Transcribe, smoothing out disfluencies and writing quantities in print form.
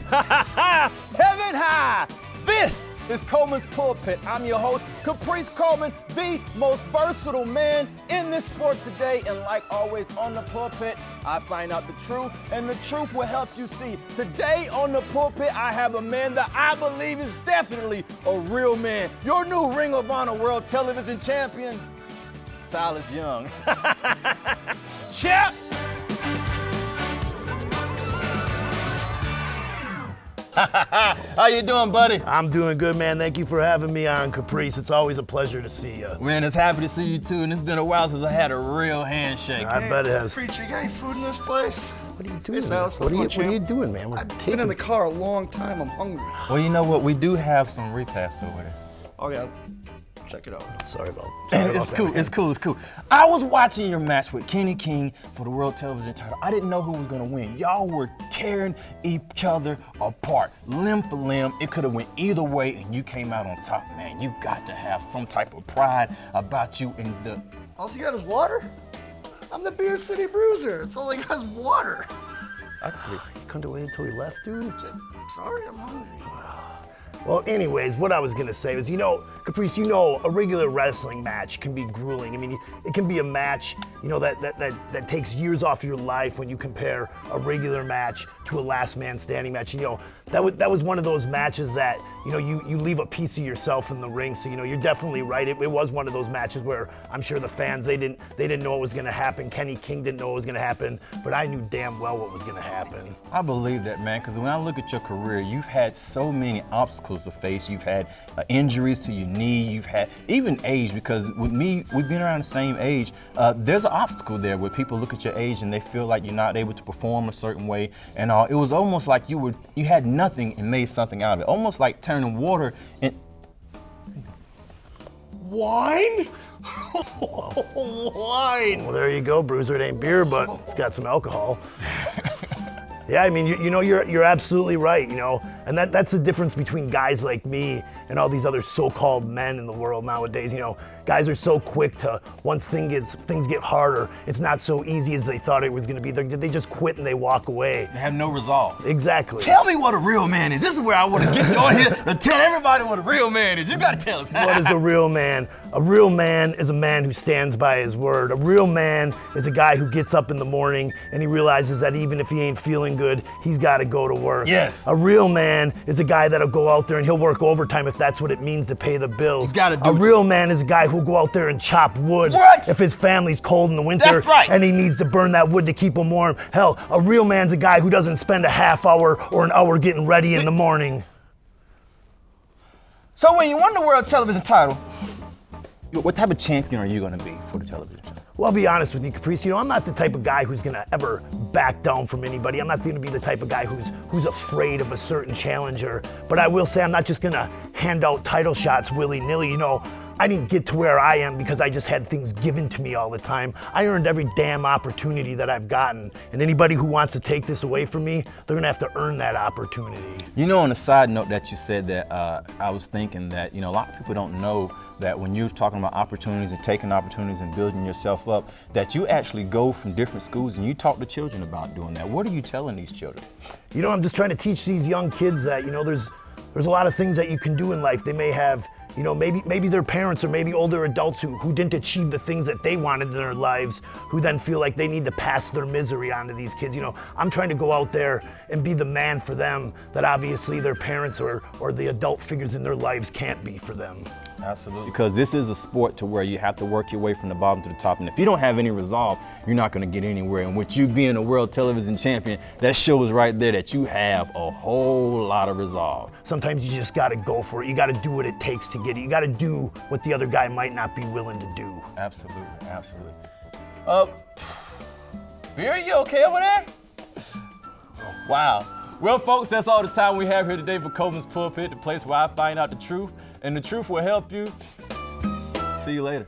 Heaven high! This is Coleman's Pulpit. I'm your host, Caprice Coleman, the most versatile man in this sport today. And like always on the pulpit, I find out the truth, and the truth will help you see. Today on the pulpit, I have a man that I believe is definitely a real man. Your new Ring of Honor World Television Champion, Silas Young. Champ! How you doing, buddy? I'm doing good, man. Thank you for having me on, Caprice. It's always a pleasure to see you. Man, it's happy to see you too, and it's been a while since I had a real handshake. I bet it has. Preacher, you got any food in this place? What are you doing? Hey, Silas, What are you doing, man? I've been in the car a long time. I'm hungry. Well, you know what? We do have some repasts over there. Oh, yeah. Check it out. Sorry about It's cool. I was watching your match with Kenny King for the World Television title. I didn't know who was gonna win. Y'all were tearing each other apart, limb for limb. It could have went either way, and you came out on top, man. You got to have some type of pride about you in the... All you got is water? I'm the Beer City Bruiser. It's all I got is water. You couldn't have waited until he left, dude? Sorry, I'm hungry. Well, anyways, what I was gonna say was, Caprice, a regular wrestling match can be grueling. I mean, it can be a match, that takes years off your life when you compare a regular match to a last man standing match. That was one of those matches that, you leave a piece of yourself in the ring. So, you're definitely right. It was one of those matches where I'm sure the fans, they didn't know what was gonna happen. Kenny King didn't know what was gonna happen, but I knew damn well what was gonna happen. I believe that, man, because when I look at your career, you've had so many obstacles to face. You've had injuries to your knee. You've had even age, because with me, we've been around the same age. There's an obstacle there where people look at your age and they feel like you're not able to perform a certain way. And it was almost like you had nothing and made something out of it. Almost like turning water in... Wine? Wine. Well, there you go, Bruiser. It ain't beer, but it's got some alcohol. Yeah, I mean, you're absolutely right, and that's the difference between guys like me and all these other so-called men in the world nowadays. Guys are so quick to, once things get harder, it's not so easy as they thought it was gonna be. They just quit and they walk away. They have no resolve. Exactly. Tell me what a real man is. This is where I want to get you on here to tell everybody what a real man is. You gotta tell us. What is a real man? A real man is a man who stands by his word. A real man is a guy who gets up in the morning and he realizes that even if he ain't feeling good, he's gotta go to work. Yes. A real man is a guy that'll go out there and he'll work overtime if that's what it means to pay the bills. You gotta do a real man is a guy who'll go out there and chop wood if his family's cold in the winter. That's right. And he needs to burn that wood to keep him warm. Hell, a real man's a guy who doesn't spend a half hour or an hour getting ready in the morning. So when you won the World Television title, what type of champion are you gonna be for the television title? Well, I'll be honest with you, Caprice. I'm not the type of guy who's gonna ever back down from anybody. I'm not gonna be the type of guy who's afraid of a certain challenger. But I will say I'm not just gonna hand out title shots willy-nilly. I didn't get to where I am because I just had things given to me all the time. I earned every damn opportunity that I've gotten. And anybody who wants to take this away from me, they're gonna have to earn that opportunity. On a side note that you said that, I was thinking that, a lot of people don't know that when you're talking about opportunities and taking opportunities and building yourself up, that you actually go from different schools and you talk to children about doing that. What are you telling these children? I'm just trying to teach these young kids that, there's a lot of things that you can do in life. They may have, maybe their parents or maybe older adults who didn't achieve the things that they wanted in their lives, who then feel like they need to pass their misery on to these kids. I'm trying to go out there and be the man for them that obviously their parents or the adult figures in their lives can't be for them. Absolutely. Because this is a sport to where you have to work your way from the bottom to the top. And if you don't have any resolve, you're not going to get anywhere. And with you being a world television champion, that shows right there that you have a whole lot of resolve. Sometimes you just got to go for it. You got to do what it takes to get it. You got to do what the other guy might not be willing to do. Absolutely. Beer, you okay over there? Wow. Well, folks, that's all the time we have here today for Coleman's Pulpit, the place where I find out the truth, and the truth will help you. See you later.